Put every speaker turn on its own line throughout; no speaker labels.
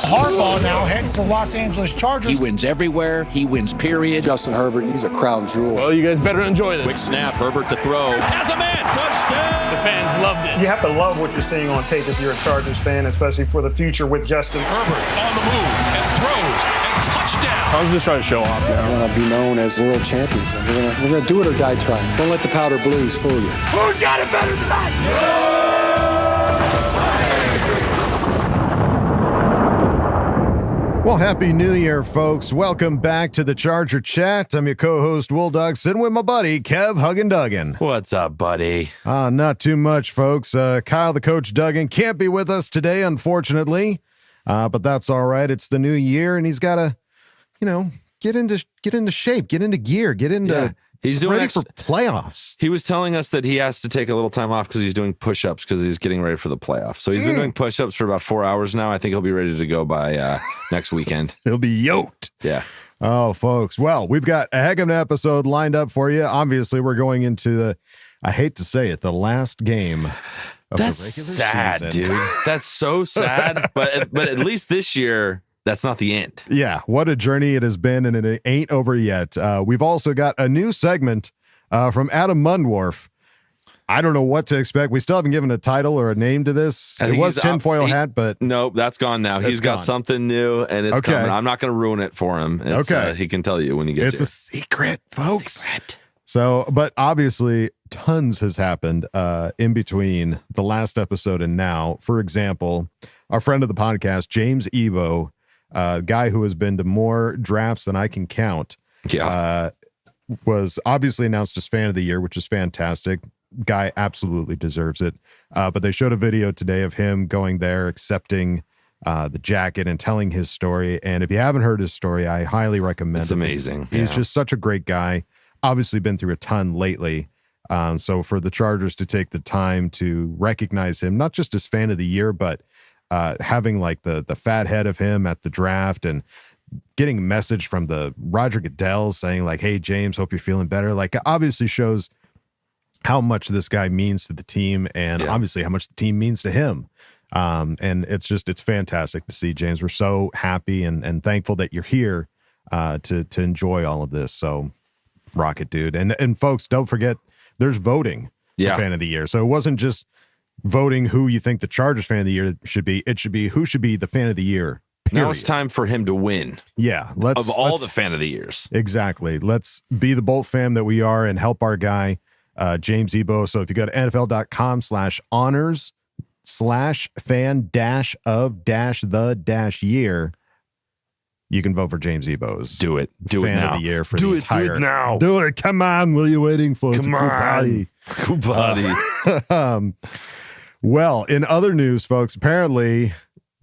Harbaugh now heads to the Los Angeles Chargers.
He wins everywhere. He wins, period.
Justin Herbert, he's a crown jewel.
Well, you guys better enjoy this.
Quick snap, Herbert to throw. Has a man, touchdown!
The fans loved it.
You have to love what you're seeing on tape if you're a Chargers fan, especially for the future with Justin.
Herbert on the move and throws and touchdown.
I was just trying to show off, you know.
We're going to be known as world champions. And we're going to do it or die trying. Don't let the powder blues fool you.
Who's got it better tonight?
Well, Happy New Year, folks. Welcome back to the Charger Chat. I'm your co-host, Will Doug, sitting with my buddy, Kev Huggin Duggan.
What's up, buddy?
Not too much, folks. Kyle, the coach Duggan, can't be with us today, unfortunately. But that's all right. It's the new year, and he's got to, get into shape, get into gear, get into...
He's doing
ready for playoffs.
He was telling us that he has to take a little time off because he's doing push-ups because he's getting ready for the playoffs. So he's been doing push-ups for about 4 hours now. I think he'll be ready to go by next weekend.
He'll be yoked.
Yeah.
Oh, folks. Well, we've got a heck of an episode lined up for you. Obviously, we're going into I hate to say it, the last game of
That's
the regular
sad,
season.
dude. That's so sad. But at least this year, that's not the end.
Yeah, what a journey it has been, and it ain't over yet. We've also got a new segment from Adam Mundwarf. I don't know what to expect. We still haven't given a title or a name to this. It was tinfoil hat, but...
Nope, that's gone now. He's got something new, and it's coming. I'm not going to ruin it for him. He can tell you when he gets here.
It's a secret, folks. So, but obviously, tons has happened in between the last episode and now. For example, our friend of the podcast, James Ebo, guy who has been to more drafts than I can count, was obviously announced as fan of the year, which is fantastic. Guy absolutely deserves it. But they showed a video today of him going there, accepting the jacket and telling his story. And if you haven't heard his story, I highly recommend it.
It's amazing.
He's just such a great guy. Obviously been through a ton lately. So for the Chargers to take the time to recognize him, not just as fan of the year, but having like the fat head of him at the draft and getting a message from the Roger Goodell saying like, hey, James, hope you're feeling better. Like, obviously shows how much this guy means to the team and obviously how much the team means to him. And it's fantastic to see, James. We're so happy and thankful that you're here to enjoy all of this. So rocket, dude. And folks, don't forget there's voting for fan of the year. So it wasn't just voting who you think the Chargers fan of the year should be. It should be who should be the fan of the year. Period.
Now it's time for him to win.
Yeah.
Of all the fan of the years.
Exactly. Let's be the Bolt fam that we are and help our guy, James Ebo. So if you go to NFL.com/honors/fan-of-the-year, you can vote for James Ebo's.
Do it. Do
fan
it now.
of the year for
do
the
it,
entire.
Do it now.
Do it. Come on. What are you waiting for? It's a cool party.
Cool party.
Well, in other news, folks, apparently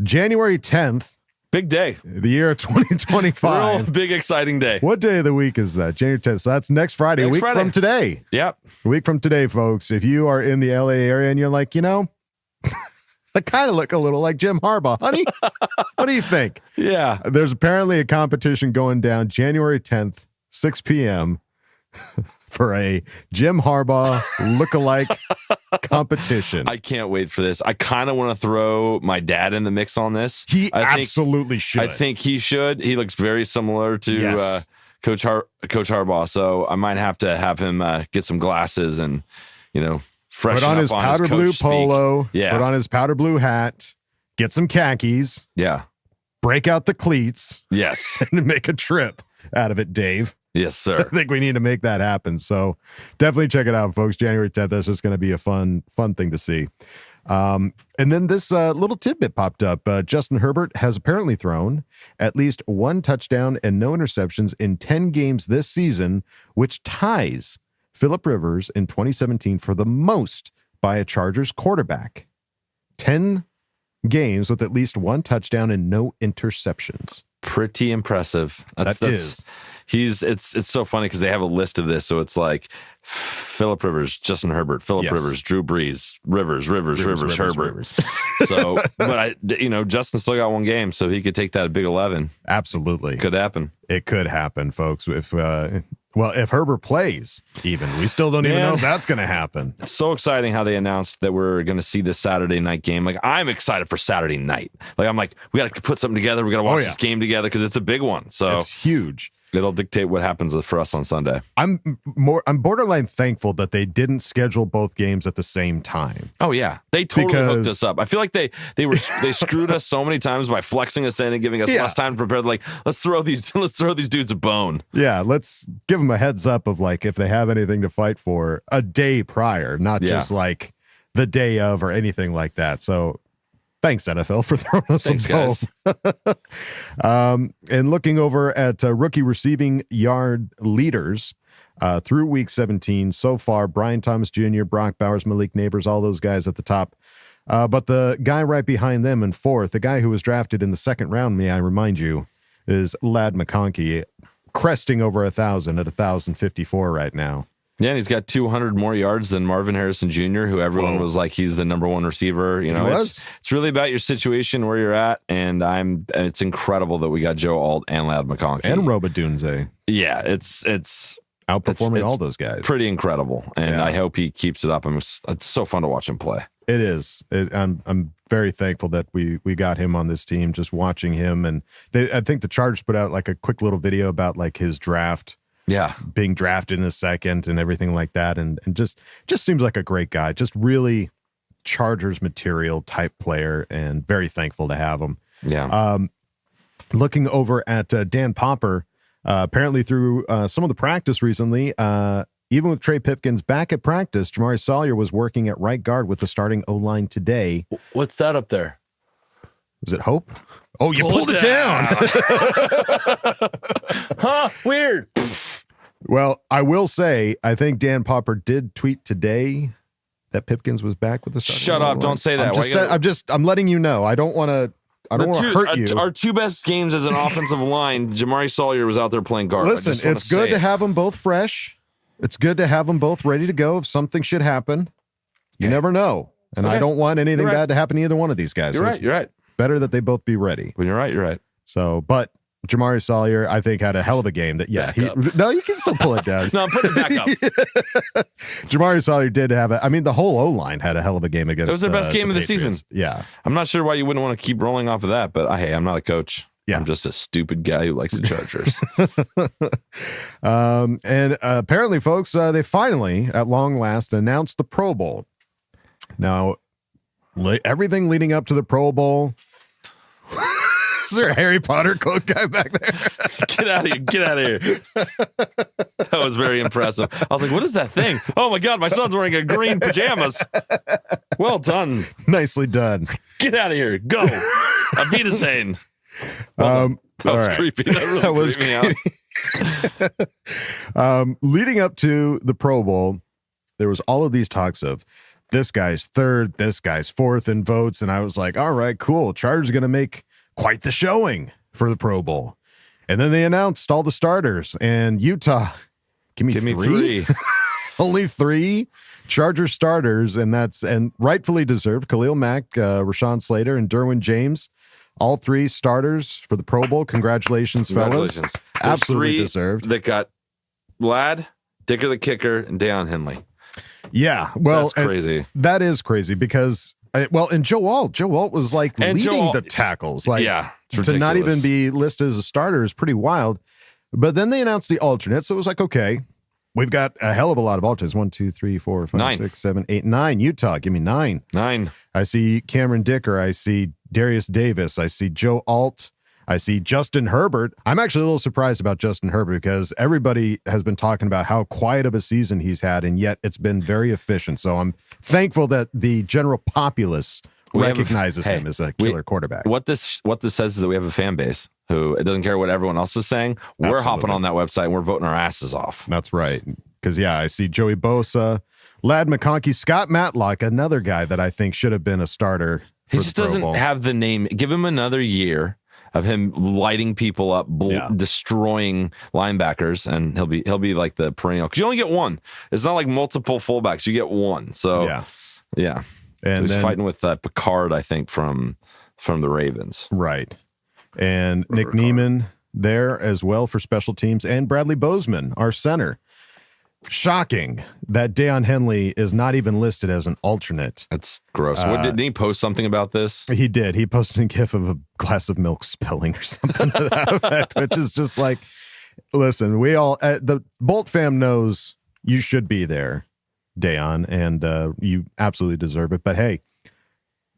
January 10th,
big day,
the year of 2025.
Real big, exciting day.
What day of the week is that? January 10th. So that's next Friday, a week from today.
Yep.
A week from today, folks. If you are in the LA area and you're like, I kind of look a little like Jim Harbaugh, honey. What do you think?
Yeah.
There's apparently a competition going down January 10th, 6 p.m. for a Jim Harbaugh lookalike competition.
I can't wait for this. I kind of want to throw my dad in the mix on this.
He absolutely should.
I think he should. He looks very similar to Coach Harbaugh, so I might have to have him get some glasses and, freshen
put on
up
his powder blue polo,
yeah.
Put on his powder blue hat, get some khakis, break out the cleats,
yes,
and make a trip out of it, Dave.
Yes, sir.
I think we need to make that happen. So definitely check it out, folks. January 10th. That's just going to be a fun thing to see. And then this little tidbit popped up. Justin Herbert has apparently thrown at least one touchdown and no interceptions in 10 games this season, which ties Phillip Rivers in 2017 for the most by a Chargers quarterback. 10 games with at least one touchdown and no interceptions.
Pretty impressive. It's so funny because they have a list of this. So it's like Phillip Rivers, Justin Herbert, Phillip Rivers, Drew Brees, Rivers, Herbert. So, but Justin still got one game, so he could take that Big 11.
Absolutely.
Could happen.
It could happen, folks. If Well, if Herbert plays, even we still don't even know if that's going to happen.
It's so exciting how they announced that we're going to see this Saturday night game. Like, I'm excited for Saturday night. Like, I'm like, we got to put something together. We got to watch this game together because it's a big one. So
it's huge.
It'll dictate what happens for us on Sunday.
I'm borderline thankful that they didn't schedule both games at the same time.
Oh yeah, they totally hooked us up. I feel like they screwed us so many times by flexing us in and giving us less time to prepare. Like, let's throw these dudes a bone.
Yeah, let's give them a heads up of like if they have anything to fight for a day prior, not just like the day of or anything like that. So thanks, NFL, for throwing us a bone. And looking over at rookie receiving yard leaders through week 17 so far, Brian Thomas Jr., Brock Bowers, Malik Neighbors, all those guys at the top. But the guy right behind them in fourth, the guy who was drafted in the second round, may I remind you, is Ladd McConkey, cresting over 1,000 at 1,054 right now.
Yeah, and he's got 200 more yards than Marvin Harrison Jr., who everyone was like, he's the number one receiver. You know, it's really about your situation, where you're at, and it's incredible that we got Joe Alt and Ladd McConkey. And
Robadunze.
Yeah, it's
outperforming all those guys.
Pretty incredible, and I hope he keeps it up. It's so fun to watch him play.
It is. I'm very thankful that we got him on this team, just watching him. And I think the Chargers put out like a quick little video about like his draft. Yeah, being drafted in the second and everything like that, and just seems like a great guy, just really Chargers material type player, and very thankful to have him. Yeah. Looking over at Dan Popper, apparently through some of the practice recently, even with Trey Pipkins back at practice, Jamari Sawyer was working at right guard with the starting O-line today.
What's that up there?
Is it Hope? Oh, you pulled it down.
Huh? Weird.
Well, I will say, I think Dan Popper did tweet today that Pipkins was back with the starting.
Shut up! Don't say that.
I'm letting you know. I don't want to hurt you.
Our two best games as an offensive line, Jamari Sawyer was out there playing guard.
Listen, it's good to have them both fresh. It's good to have them both ready to go if something should happen. You never know. And I don't want anything bad to happen to either one of these guys.
You're right.
Better that they both be ready.
When you're right. So,
but Jamari Sawyer, I think, had a hell of a game. You can still pull it down.
No, I'm putting it back up.
Jamari Sawyer did have the whole O-line had a hell of a game against.
It was their best game of the season.
Yeah.
I'm not sure why you wouldn't want to keep rolling off of that, but hey, I'm not a coach. Yeah. I'm just a stupid guy who likes the Chargers.
And apparently, folks, they finally, at long last, announced the Pro Bowl. Now, everything leading up to the Pro Bowl. Is there a Harry Potter cloak guy back there?
Get out of here. That was very impressive. I was like, what is that thing? Oh my God, my son's wearing a green pajamas. Well done.
Nicely done.
Get out of here. Go. Auf Wiedersehen. That was creepy. That really creeped me out.
Leading up to the Pro Bowl, there was all of these talks of this guy's third, this guy's fourth in votes. And I was like, all right, cool. Chargers are going to make quite the showing for the Pro Bowl. And then they announced all the starters, and Utah, give me three. Only 3 Charger starters, and rightfully deserved. Khalil Mack, Rashawn Slater, and Derwin James, all 3 starters for the Pro Bowl. Congratulations, fellas. Absolutely deserved.
That got Ladd, Dicker the kicker, and Deion Henley.
Yeah, well,
that's crazy.
That is crazy because, and Joe Alt was like leading the tackles. Like, to not even be listed as a starter is pretty wild. But then they announced the alternates, so it was like, okay, we've got a hell of a lot of alternates. 1, 2, 3, 4, 5,
9.
6, 7, 8, 9. Utah, give me 9.
9.
I see Cameron Dicker. I see Darius Davis. I see Joe Alt. I see Justin Herbert. I'm actually a little surprised about Justin Herbert because everybody has been talking about how quiet of a season he's had, and yet it's been very efficient. So I'm thankful that the general populace recognizes him as a killer quarterback.
What this says is that we have a fan base who it doesn't care what everyone else is saying. We're hopping on that website and we're voting our asses off.
That's right. Because, I see Joey Bosa, Ladd McConkey, Scott Matlock, another guy that I think should have been a starter.
He just doesn't have the name. Give him another year of him lighting people up, destroying linebackers, and he'll be like the perennial. Because you only get one. It's not like multiple fullbacks. You get one. So, yeah. And so he's fighting with Picard, I think, from the Ravens.
Right. And Nick Neiman, there as well for special teams, and Bradley Bozeman, our center. Shocking that Deion Henley is not even listed as an alternate.
That's gross. Didn't he post something about this?
He did. He posted a gif of a glass of milk spilling or something to that effect, which is just like, listen, we all, the Bolt fam knows you should be there, Deion, and you absolutely deserve it. But hey,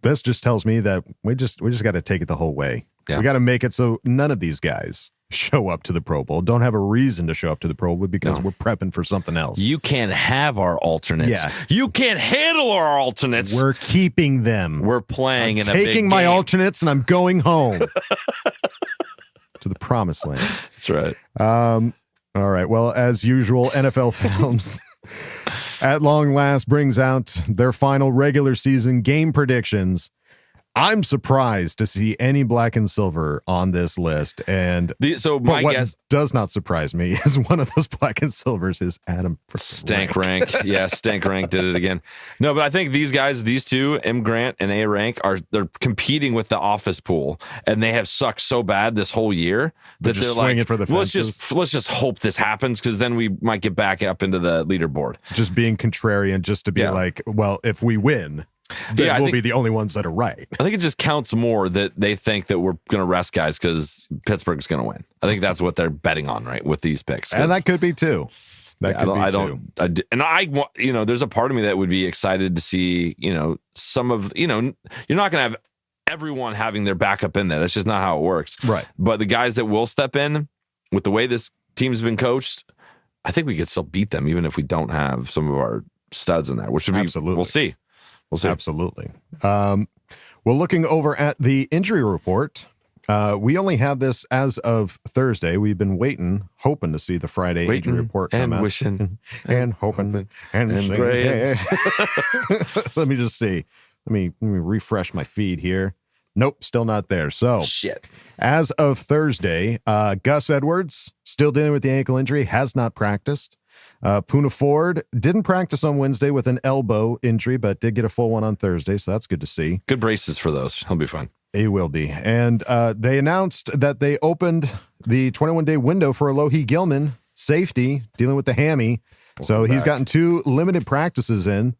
this just tells me that we just got to take it the whole way.
Yeah.
We got to make it so none of these guys show up to the Pro Bowl, don't have a reason to show up to the Pro Bowl because we're prepping for something else.
You can't have our alternates.
Yeah.
You can't handle our alternates.
We're keeping them.
We're playing in a big
taking my
game.
alternates and I'm going home to the promised land.
That's right.
All right. Well, as usual, NFL Films at long last brings out their final regular season game predictions. I'm surprised to see any black and silver on this list. And
my
what
guess
does not surprise me is one of those black and silvers is Adam
Stank Rank. Yeah, Stank Rank did it again. No, but I think these guys, these two, M. Grant and A. Rank, they're competing with the office pool, and they have sucked so bad this whole year that they're like,
for the fences.
let's just hope this happens, because then we might get back up into the leaderboard.
Just being contrarian, just to be like, well, if we win, then we'll be the only ones that are right.
I think it just counts more that they think that we're going to rest guys because Pittsburgh's going to win. I think that's what they're betting on, right, with these picks.
And that could be too. There's a part of me that would be excited to see, some of, you're not going to have everyone having their backup in there. That's just not how it works. Right. But the guys that will step in with the way this team's been coached, I think we could still beat them, even if we don't have some of our studs in there, which would be, absolutely.
We'll see.
Absolutely. Well, looking over at the injury report, we only have this as of Thursday. We've been hoping to see the Friday injury report come out.
Wishing
and hoping and praying. Let me just see. Let me refresh my feed here. Nope, still not there. So, as of Thursday, Gus Edwards, still dealing with the ankle injury, has not practiced. Poona Ford didn't practice on Wednesday with an elbow injury, but did get a full one on Thursday, so that's good to see.
Good braces for those. He'll be fine.
He will be. And they announced that they opened the 21-day window for Alohi Gilman, safety, dealing with the hammy. So he's gotten 2 limited practices in.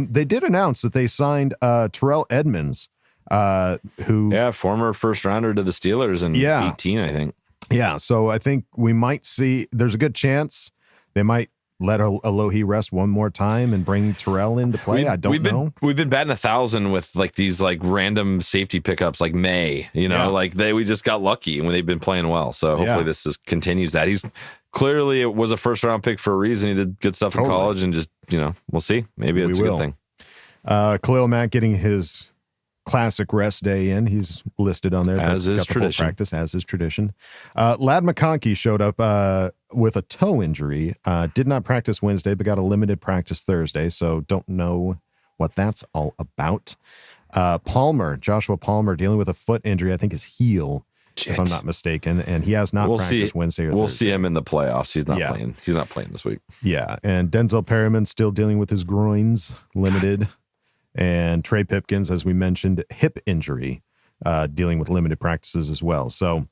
They did announce that they signed Terrell Edmonds, who...
former first-rounder to the Steelers in 18, I think.
Yeah, so I think we might see... There's a good chance they might let Alohi rest one more time and bring Terrell into play. I don't know.
We've been batting 1,000 with these random safety pickups like May. We just got lucky when they've been playing well. So hopefully this just continues that. He's clearly, it was a first round pick for a reason. He did good stuff in college, and just we'll see. Maybe it's a good thing.
Khalil Mack getting his classic rest day in. He's listed on there.
As is tradition.
Practice, as is tradition. Ladd McConkey showed up with a toe injury. Did not practice Wednesday, but got a limited practice Thursday. So don't know what that's all about. Joshua Palmer, dealing with a foot injury. I think his heel, if I'm not mistaken, and he has not practiced Wednesday or Thursday.
We'll see him in the playoffs. He's not playing. He's not playing this week.
Yeah, and Denzel Perryman still dealing with his groins, limited. And Trey Pipkins, as we mentioned, hip injury, dealing with limited practices as well. So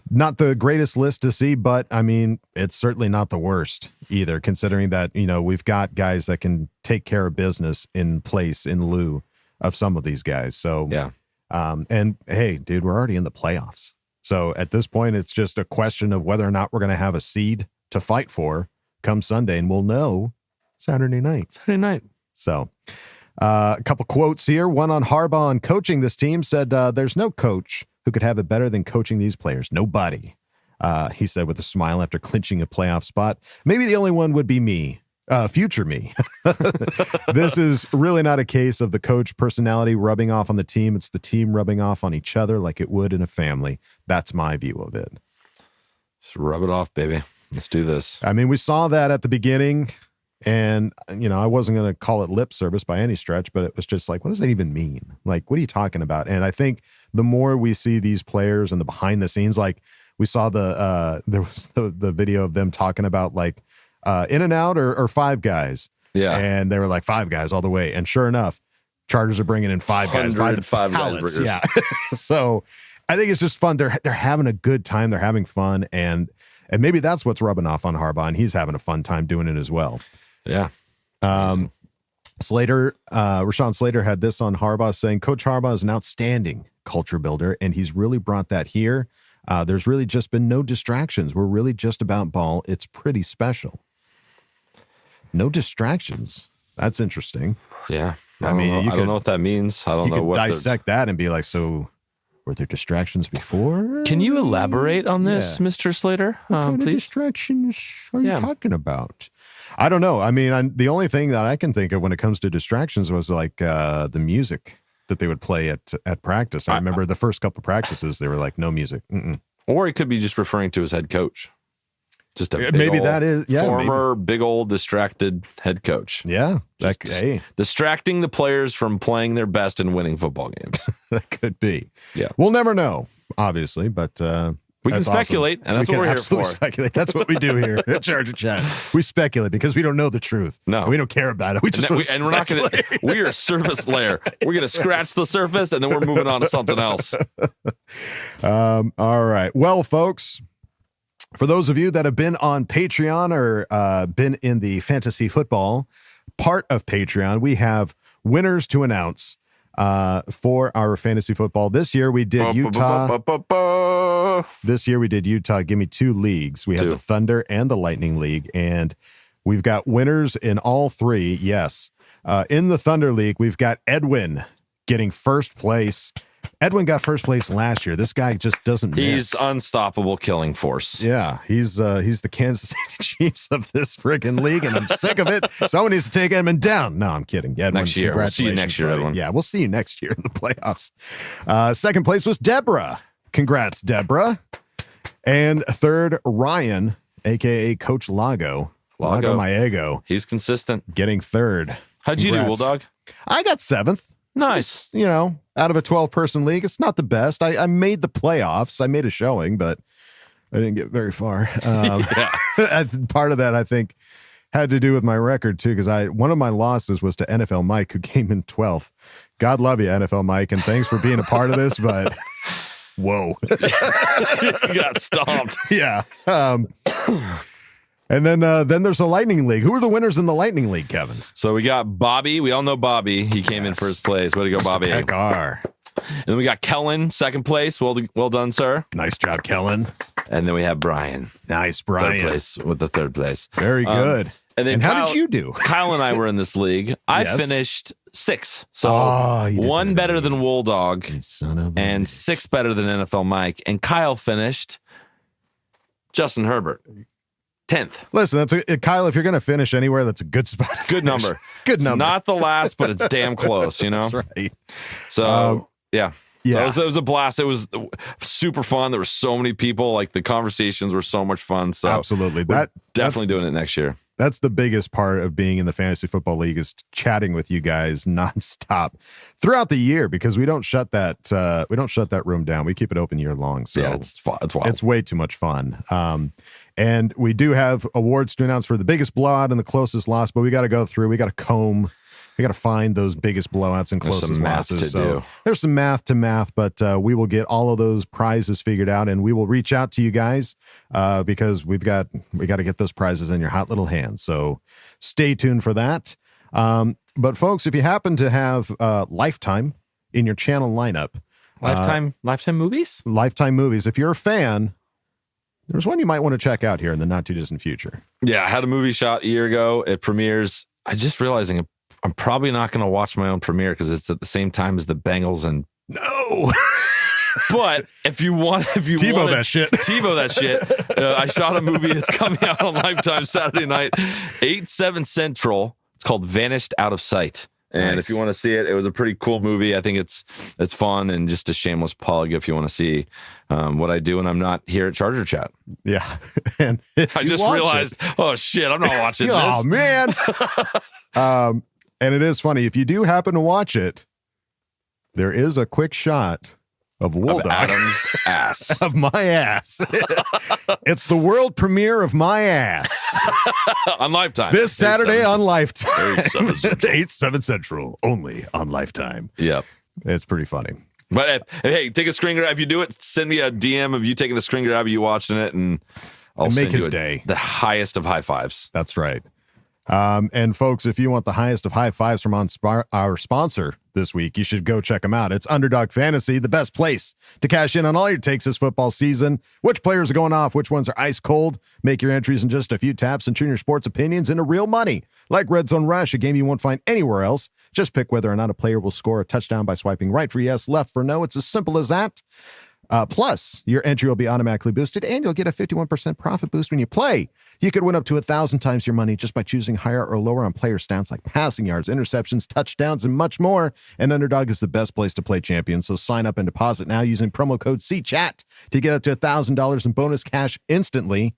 not the greatest list to see, but I mean, it's certainly not the worst either, considering that, we've got guys that can take care of business in place in lieu of some of these guys. So, and hey, dude, we're already in the playoffs. So at this point, it's just a question of whether or not we're going to have a seed to fight for come Sunday, and we'll know Saturday night. So a couple quotes here. One on Harbaugh on coaching this team said, there's no coach who could have it better than coaching these players. Nobody, he said with a smile after clinching a playoff spot. Maybe the only one would be me, future me. This is really not a case of the coach personality rubbing off on the team. It's the team rubbing off on each other like it would in a family. That's my view of it.
Just rub it off, baby. Let's do this.
I mean, we saw that at the beginning. And, I wasn't going to call it lip service by any stretch, but it was just like, what does that even mean? Like, what are you talking about? And I think the more we see these players and the behind the scenes, like we saw there was the video of them talking about In and Out or Five Guys. Yeah. And they were like Five Guys all the way. And sure enough, Chargers are bringing in Five Guys by the pallets. Yeah. So, I think it's just fun. They're having a good time. They're having fun, and maybe that's what's rubbing off on Harbaugh, and he's having a fun time doing it as well.
Yeah.
Slater, Rashawn Slater had this on Harbaugh, saying Coach Harbaugh is an outstanding culture builder, and he's really brought that here. There's really just been no distractions. We're really just about ball. It's pretty special. No distractions. That's interesting.
Yeah.
I mean,
I don't know what that means. I don't know what
dissect that and be like, so were there distractions before?
Can you elaborate on this,
Yeah.
Mr. Slater?
What kind of
Please.
distractions are you talking about? I don't know. I mean, the only thing that I can think of when it comes to distractions was like the music that they would play at practice. I remember the first couple of practices, they were like, no music. Mm-mm.
Or he could be just referring to his head coach. Just a big
Maybe
old,
that is- yeah,
former big old distracted head coach.
Yeah.
Just distracting the players from playing their best and winning football games.
That could be.
Yeah.
We'll never know, obviously, but
we can speculate, and that's what we're here for.
Speculate. That's what we do here at Charger Chat. We speculate because we don't know the truth.
No.
We don't care about it. We just
and we're not going to, we are surface layer. We're going to scratch the surface, and then we're moving on to something else.
All right. Well, folks, for those of you that have been on Patreon or been in the fantasy football part of Patreon, we have winners to announce for our fantasy football. This year we did Utah. This year we did Utah. Give me 2 leagues. We have the Thunder and the Lightning League, and we've got winners in all 3. Yes. In the Thunder League, we've got Edwin getting first place. Edwin got first place last year. This guy just doesn't miss.
He's unstoppable killing force.
Yeah, he's the Kansas City Chiefs of this friggin' league, and I'm sick of it. Someone needs to take Edmund down. No, I'm kidding. Edwin,
Next year. We'll see you next year,
buddy.
Edwin.
Yeah, we'll see you next year in the playoffs. Second place was Deborah. Congrats, Deborah. And third, Ryan, a.k.a. Coach Lago. Lago Maego.
He's consistent.
Getting third.
How'd you do, Bulldog?
I got 7th.
Nice.
You know, out of a 12-person league, it's not the best. I made the playoffs. I made a showing, but I didn't get very far. Part of that, I think, had to do with my record, too, because one of my losses was to NFL Mike, who came in 12th. God love you, NFL Mike, and thanks for being a part of this, but whoa.
You got stomped.
Yeah. And then there's the Lightning League. Who are the winners in the Lightning League, Kevin?
So we got Bobby. We all know Bobby. He came in first place. Way to go, Bobby.
Pekar.
And then we got Kellen, second place. Well done, sir.
Nice job, Kellen.
And then we have Brian.
Nice, Brian.
Third place with the third place.
Very good.
And then
how did you do?
Kyle and I were in this league. I finished 6th. So one better than Wool Dog and 6 better than NFL Mike. And Kyle finished Justin Herbert. 10th.
Listen, Kyle, if you're going to finish anywhere, that's a good spot.
Good number.
Good number.
It's not the last, but it's damn close, you know?
That's right.
So, yeah.
Yeah.
So it was a blast. It was super fun. There were so many people. Like, the conversations were so much fun. So
absolutely.
We're definitely doing it next year.
That's the biggest part of being in the fantasy football league, is chatting with you guys nonstop throughout the year, because we don't shut that room down. We keep it open year long. So
yeah, it's fun. It's wild.
It's way too much fun. And we do have awards to announce for the biggest blowout and the closest loss, but we got to go through. We got to comb. We got to find those biggest blowouts and closest losses. So there's some math, but we will get all of those prizes figured out, and we will reach out to you guys because we got to get those prizes in your hot little hands. So stay tuned for that. But folks, if you happen to have Lifetime in your channel lineup,
Lifetime movies,
if you're a fan, there's one you might want to check out here in the not too distant future.
Yeah, I had a movie shot a year ago. It premieres. I just realizing I'm probably not going to watch my own premiere because it's at the same time as the Bengals and
no.
But if you want
TiVo that shit.
I shot a movie that's coming out on Lifetime Saturday night, 8/7 Central. It's called Vanished Out of Sight. And if you want to see it, it was a pretty cool movie. I think it's fun and just a shameless plug if you want to see what I do when I'm not here at Charger Chat.
Yeah. And
I just realized, oh shit, I'm not watching this.
Oh man. And it is funny, if you do happen to watch it, there is a quick shot of Woldog.
Adam's ass.
Of my ass. It's the world premiere of my ass.
On Lifetime.
This Saturday on Lifetime.
8/7 Central.
8/7 Central. Only on Lifetime.
Yep.
It's pretty funny.
But hey, take a screen grab. If you do it, send me a DM of you taking a screen grab of you watching it, and I'll
make
send
his
you
day.
The highest of high fives.
That's right. And folks, if you want the highest of high fives from our sponsor this week, you should go check them out. It's Underdog Fantasy, the best place to cash in on all your takes this football season. Which players are going off? Which ones are ice cold? Make your entries in just a few taps and turn your sports opinions into real money. Like Red Zone Rush, a game you won't find anywhere else. Just pick whether or not a player will score a touchdown by swiping right for yes, left for no. It's as simple as that. Plus, your entry will be automatically boosted, and you'll get a 51% profit boost when you play. You could win up to 1,000 times your money just by choosing higher or lower on player stats like passing yards, interceptions, touchdowns, and much more. And Underdog is the best place to play champions, so sign up and deposit now using promo code CCHAT to get up to $1,000 in bonus cash instantly.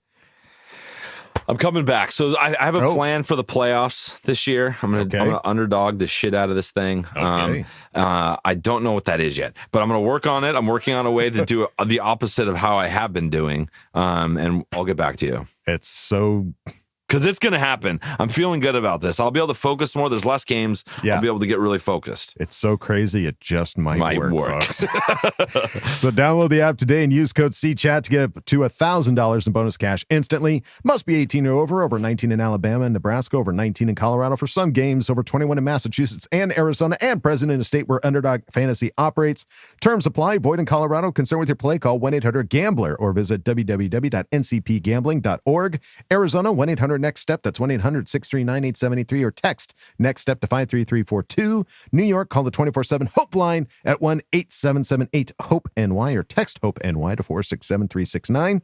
I'm coming back. So I have a plan for the playoffs this year. I'm gonna underdog the shit out of this thing.
Okay.
I don't know what that is yet, but I'm gonna work on it. I'm working on a way to do the opposite of how I have been doing. And I'll get back to you.
It's so...
Because it's going to happen. I'm feeling good about this. I'll be able to focus more. There's less games.
Yeah.
I'll be able to get really focused.
It's so crazy. It just might work. Folks. So download the app today and use code CCHAT to get up to $1,000 in bonus cash instantly. Must be 18 or over 19 in Alabama and Nebraska, over 19 in Colorado for some games, over 21 in Massachusetts and Arizona, and present in a state where Underdog Fantasy operates. Terms apply. Void in Colorado. Concerned with your play, call 1-800-GAMBLER or visit www.ncpgambling.org. Arizona, 1-800 Next Step. That's 1-800-639-8783 or text Next Step to 53342. New York, call the 24/7 Hope line at 1-8778-HOPE-NY or text HOPE-NY to 467-369.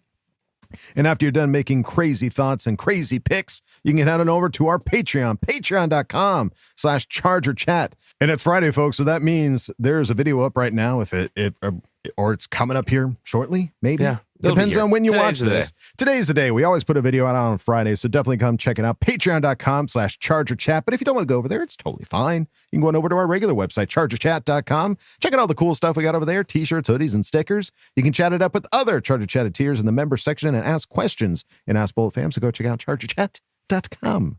And after you're done making crazy thoughts and crazy picks, you can head on over to our Patreon, patreon.com/ChargerChat. And it's Friday, folks, so that means there's a video up right now or it's coming up here shortly, maybe.
Yeah.
Depends on when you watch
the
this. Today's the day. We always put a video out on Friday, so definitely come check it out. Patreon.com/ChargerChat. But if you don't want to go over there, it's totally fine. You can go on over to our regular website, ChargerChat.com. Check out all the cool stuff we got over there, t-shirts, hoodies, and stickers. You can chat it up with other Charger Chatteteers in the member section and ask questions and Ask Bullet Fam, so go check out ChargerChat.com.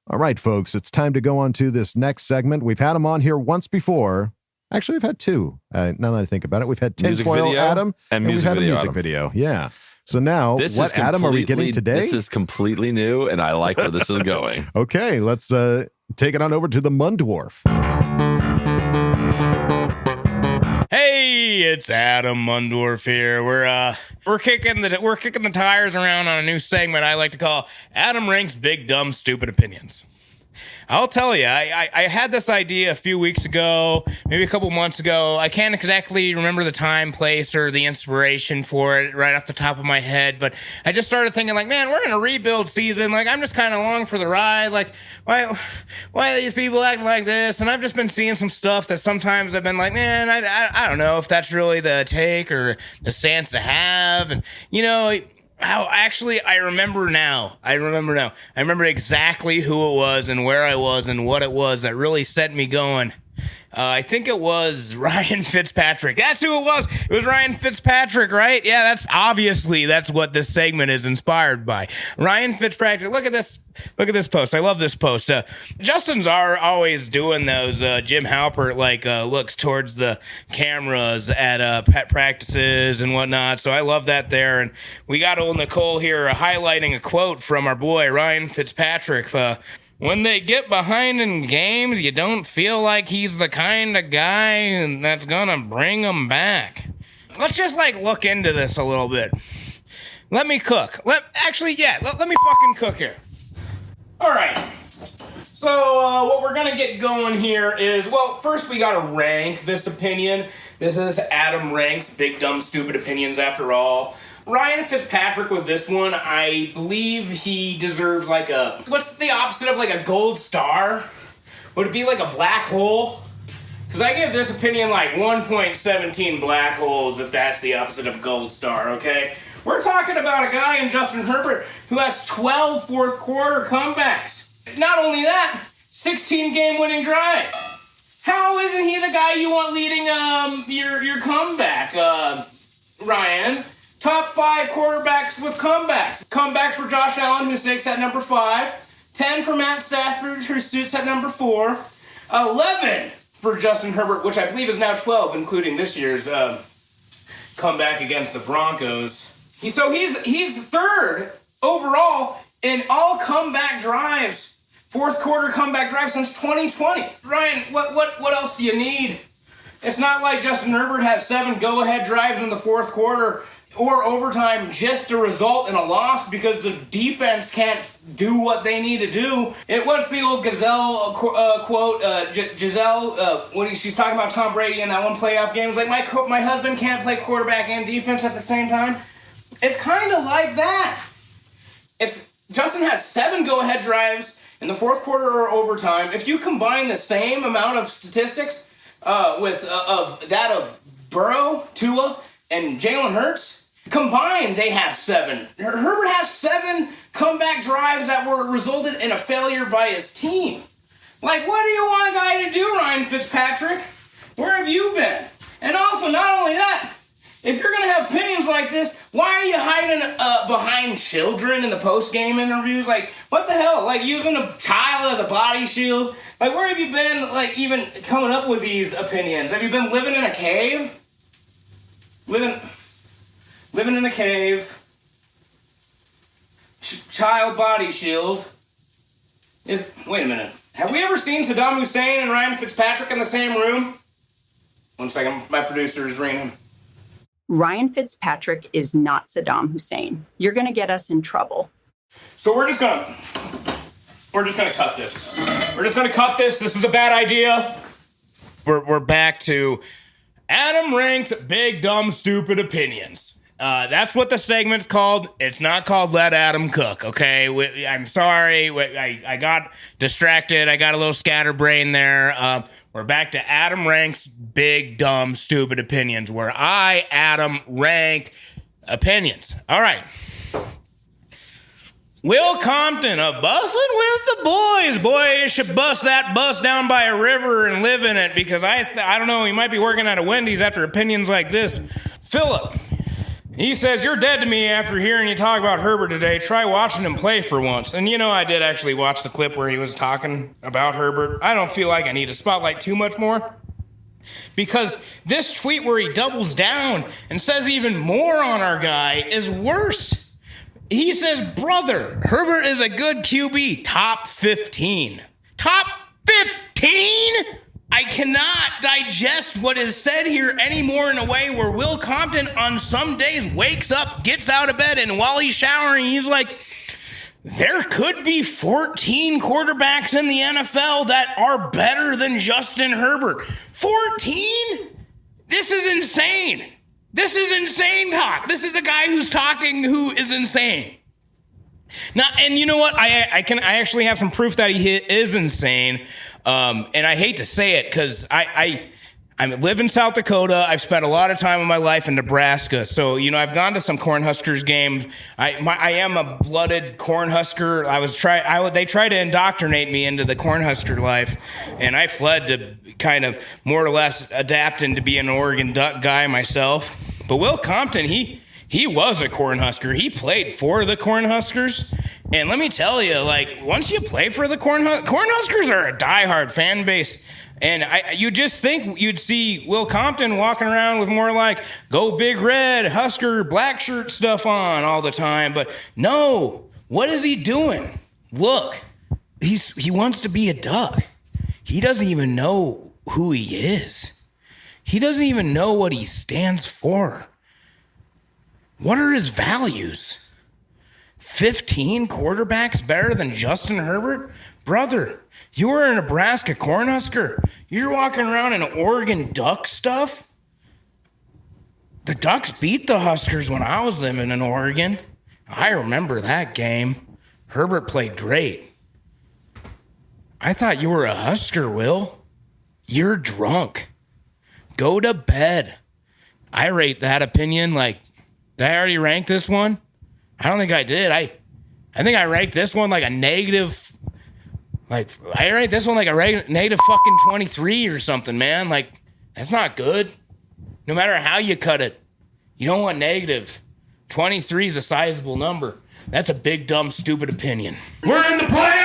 All right, folks, it's time to go on to this next segment. We've had them on here once before. Actually, we've had two. Now that I think about it, we've had Tinfoil Adam and we've had a music video. Yeah. So now, what Adam are we getting today?
This is completely new, and I like where this is going.
Okay, let's take it on over to the Mundwarf.
Hey, it's Adam Mundwarf here. We're kicking the tires around on a new segment I like to call Adam Ranks Big Dumb Stupid Opinions. I'll tell you, I had this idea a few weeks ago, maybe a couple months ago. I can't exactly remember the time, place, or the inspiration for it right off the top of my head, but I just started thinking, like, man, we're in a rebuild season. Like, I'm just kind of along for the ride. Like, why are these people acting like this? And I've just been seeing some stuff that sometimes I've been like, man, I don't know if that's really the take or the stance to have. And, you know... I remember now. I remember exactly who it was and where I was and what it was that really set me going. I think it was Ryan Fitzpatrick. That's who it was. It was Ryan Fitzpatrick, right? Yeah, that's what this segment is inspired by. Ryan Fitzpatrick. Look at this post. I love this post. Justin's are always doing those Jim Halpert looks towards the cameras at pet practices and whatnot. So I love that there. And we got old Nicole here highlighting a quote from our boy Ryan Fitzpatrick. When they get behind in games, you don't feel like he's the kind of guy that's gonna bring them back. Let's just look into this a little bit. Let me cook. Let me fucking cook here. All right. So what we're gonna get going here is, well, first we gotta rank this opinion. This is Adam Ranks Big Dumb Stupid Opinions after all. Ryan Fitzpatrick with this one, I believe he deserves what's the opposite of a gold star? Would it be like a black hole? Because I give this opinion 1.17 black holes if that's the opposite of gold star, okay? We're talking about a guy in Justin Herbert who has 12 fourth quarter comebacks. Not only that, 16 game winning drives. How isn't he the guy you want leading your comeback, Ryan? Top 5 quarterbacks with comebacks. Comebacks for Josh Allen, who sits at number 5. 10 for Matt Stafford, who sits at number 4. 11 for Justin Herbert, which I believe is now 12, including this year's comeback against the Broncos. He's third overall in all comeback drives, fourth quarter comeback drives since 2020. Ryan, what else do you need? It's not like Justin Herbert has 7 go-ahead drives in the fourth quarter or overtime just to result in a loss because the defense can't do what they need to do. What's the old Gazelle quote? Giselle, when she's talking about Tom Brady in that one playoff game, it's like, my husband can't play quarterback and defense at the same time. It's kind of like that. If Justin has 7 go-ahead drives in the fourth quarter or overtime, if you combine the same amount of statistics with that of Burrow, Tua, and Jalen Hurts, combined, they have 7. Herbert has 7 comeback drives that were resulted in a failure by his team. Like, what do you want a guy to do, Ryan Fitzpatrick? Where have you been? And also, not only that, if you're going to have opinions like this, why are you hiding behind children in the post-game interviews? Like, what the hell? Like, using a child as a body shield? Like, where have you been, like, even coming up with these opinions? Have you been living in a cave? Living in a cave, child body shield. Wait a minute. Have we ever seen Saddam Hussein and Ryan Fitzpatrick in the same room? One second, my producer is ringing.
Ryan Fitzpatrick is not Saddam Hussein. You're going to get us in trouble.
So we're just gonna cut this. We're just gonna cut this. This is a bad idea. We're back to Adam Rank's Big Dumb Stupid Opinions. That's what the segment's called. It's not called Let Adam Cook, okay? I'm sorry. I got distracted. I got a little scatterbrain there. We're back to Adam Rank's Big Dumb Stupid Opinions, where I, Adam, rank opinions. All right. Will Compton, a bussin' with the boys. Boy, you should bust that bus down by a river and live in it, because I don't know, he might be working at a Wendy's after opinions like this. Philip. He says, you're dead to me after hearing you talk about Herbert today. Try watching him play for once. And I did actually watch the clip where he was talking about Herbert. I don't feel like I need to spotlight too much more, because this tweet where he doubles down and says even more on our guy is worse. He says, brother, Herbert is a good QB. Top 15. Top 15? I cannot digest what is said here anymore in a way where Will Compton on some days wakes up, gets out of bed, and while he's showering, he's like, there could be 14 quarterbacks in the NFL that are better than Justin Herbert. 14? This is insane. This is insane talk. This is a guy who's talking who is insane. Now, and you know what? I actually have some proof that he is insane. And I hate to say it, because I live in South Dakota. I've spent a lot of time of my life in Nebraska. So, I've gone to some Cornhuskers games. I am a blooded Cornhusker. They tried to indoctrinate me into the Cornhusker life, and I fled to kind of more or less adapt into being an Oregon Duck guy myself. But Will Compton, he was a Cornhusker. He played for the Cornhuskers. And let me tell you, like, once you play for the Cornhuskers are a diehard fan base. And you just think you'd see Will Compton walking around with more like Go Big Red, Husker, black shirt stuff on all the time. But no, what is he doing? Look, he wants to be a Duck. He doesn't even know who he is. He doesn't even know what he stands for. What are his values? 15 quarterbacks better than Justin Herbert? Brother, you were a Nebraska Cornhusker. You're walking around in Oregon Duck stuff? The Ducks beat the Huskers when I was living in Oregon. I remember that game. Herbert played great. I thought you were a Husker, Will. You're drunk. Go to bed. I rate that opinion like, did I already rank this one? I don't think I did. I think I ranked this one like a negative, I ranked this one like a negative fucking 23 or something, man. Like, that's not good. No matter how you cut it, you don't want negative. 23 is a sizable number. That's a big, dumb, stupid opinion. We're in the playoffs!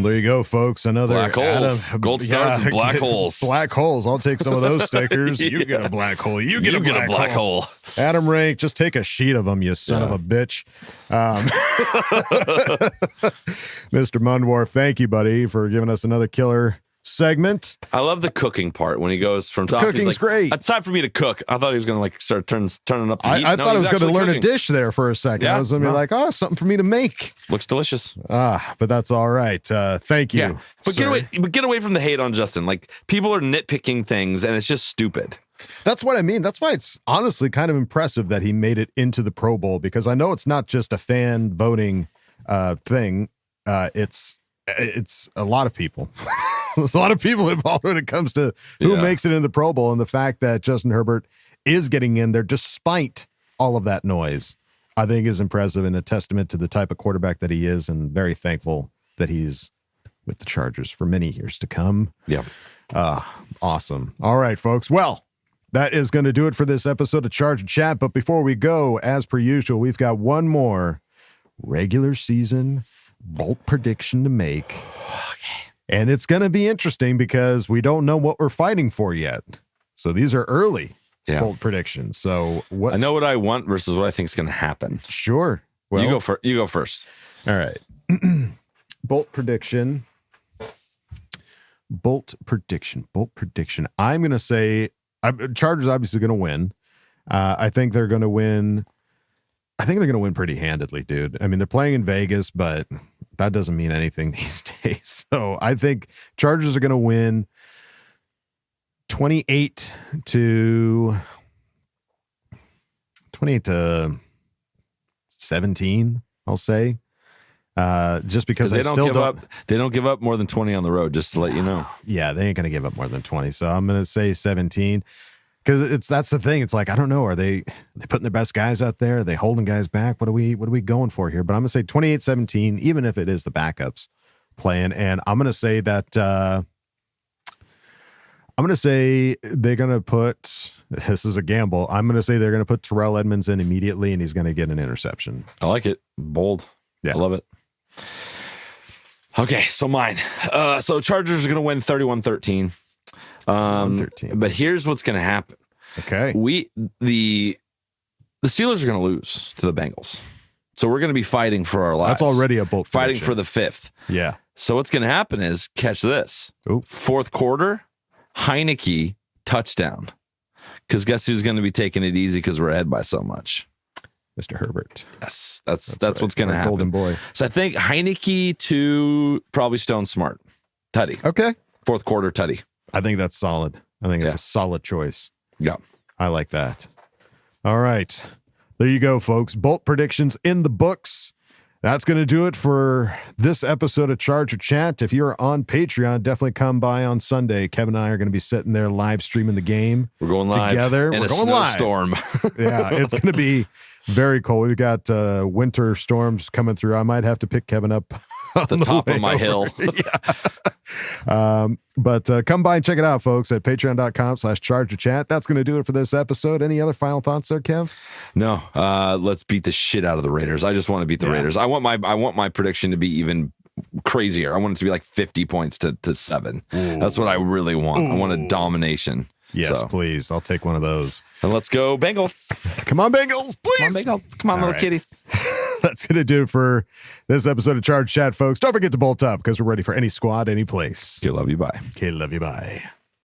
there you go, folks. Another
Black holes. Gold stars and black holes.
Black holes. I'll take some of those stickers. You get a black hole. You get a black hole. Adam Rank, just take a sheet of them, you son of a bitch. Mr. Mundwarf, thank you, buddy, for giving us another killer segment.
I love the cooking part when he goes from talking.
Cooking's great.
It's time for me to cook. I thought he was going to like start turning up the heat.
I thought I was going to learn a dish there for a second.
Yeah,
I was going to be like, oh, something for me to make.
Looks delicious.
But that's all right. Thank you.
Yeah. But get away from the hate on Justin. Like, people are nitpicking things and it's just stupid.
That's what I mean. That's why it's honestly kind of impressive that he made it into the Pro Bowl, because I know it's not just a fan voting thing. It's a lot of people. There's a lot of people involved when it comes to who makes it in the Pro Bowl, and the fact that Justin Herbert is getting in there despite all of that noise, I think is impressive and a testament to the type of quarterback that he is, and very thankful that he's with the Chargers for many years to come.
Yeah.
Awesome. All right, folks. Well, that is going to do it for this episode of Charger Chat. But before we go, as per usual, we've got one more regular season bolt prediction to make. And it's going to be interesting because we don't know what we're fighting for yet. So these are early bold predictions. So
I know what I want versus what I think is going to happen.
Sure. Well,
you go first.
All right. Bolt prediction. I'm going to say Chargers obviously going to win. I think they're going to win. I think they're going to win pretty handedly, dude. I mean, they're playing in Vegas, but that doesn't mean anything these days. So I think Chargers are going to win 28 to 17, I'll say. Just because
they don't give up more than 20 on the road, just to let you know.
Yeah, they ain't going to give up more than 20. So I'm going to say 17. Because that's the thing. It's like, I don't know. Are they putting their best guys out there? Are they holding guys back? What are we going for here? But I'm going to say 28-17, even if it is the backups playing. And I'm going to say that they're going to put, this is a gamble, I'm going to say they're going to put Terrell Edmonds in immediately, and he's going to get an interception.
I like it. Bold. Yeah. I love it. Okay, so mine. So Chargers are going to win 31-13. But here's what's going to happen.
Okay.
The Steelers are going to lose to the Bengals. So we're going to be fighting for our lives.
That's already a bold
fighting
prediction.
for the 5th.
Yeah.
So what's going to happen is, catch this.
Ooh.
Fourth quarter, Heineke touchdown. Because guess who's going to be taking it easy because we're ahead by so much?
Mr. Herbert.
Yes, that's right. What's going to happen.
Golden boy.
So I think Heineke to probably Stone Smart. Tutty.
Okay.
Fourth quarter, Tutty.
I think that's solid. I think it's a solid choice.
Yeah.
I like that. All right. There you go, folks. Bolt predictions in the books. That's going to do it for this episode of Charger Chat. If you're on Patreon, definitely come by on Sunday. Kevin and I are going to be sitting there live streaming the game.
We're going live
together.
In
We're
a
going
snowstorm.
Yeah, it's going to be very cold. We've got winter storms coming through. I might have to pick Kevin up on
the top of my hill.
But come by and check it out, folks, at patreon.com/chargerchat. That's going to do it for this episode. Any other final thoughts there, Kev?
No. Let's beat the shit out of the Raiders. I just want to beat the Raiders. I want my prediction to be even crazier. I want it to be like 50 points to 7. Ooh. That's what I really want. Ooh. I want a domination.
Yes, please. I'll take one of those.
And let's go Bengals.
Come on, Bengals, please.
Come on, Bengals. Come on, little kitties.
That's going to do it for this episode of Charge Chat, folks. Don't forget to bolt up because we're ready for any squad, any place.
Okay, love you. Bye.
Okay, love you. Bye.